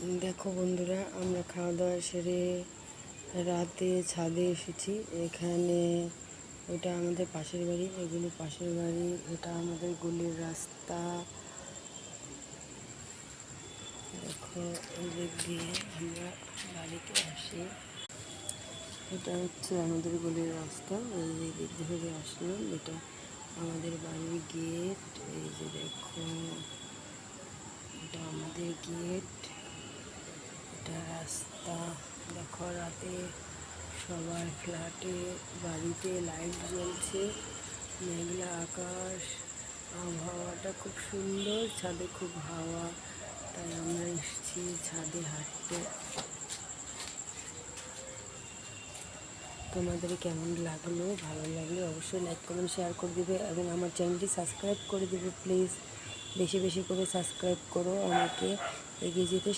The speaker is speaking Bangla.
দেখো বন্ধুরা, আমরা খাওয়া দাওয়া সেরে রাতে ছাদে এসেছি। এখানে ওটা আমাদের পাশের বাড়ি, এগুলো পাশের বাড়ি, এটা আমাদের গলির রাস্তা। দেখো এই দিক দিয়ে আমরা বাড়িতে আসি। এটা হচ্ছে আমাদের গলির রাস্তা, এই দিক ধরে আসলাম। এটা আমাদের বাড়ির গেট। এই যে দেখো, এটা আমাদের গেট, এটা রাস্তা। দেখো রাতে সবার ফ্ল্যাটে বাড়িতে লাইট জ্বলছে, মেঘলা আকাশ, আবহাওয়াটা খুব সুন্দর, ছাদে খুব হাওয়া, তাই আমরা এসেছি ছাদে হাঁটতে। তোমাদের কেমন লাগলো? ভালো লাগলে অবশ্যই লাইক কমেন্ট শেয়ার করে দিবে এবং আমার চ্যানেলটি সাবস্ক্রাইব করে দিবে। প্লিজ বেশি বেশি করে সাবস্ক্রাইব করো, আমাকে এগিয়ে যেতে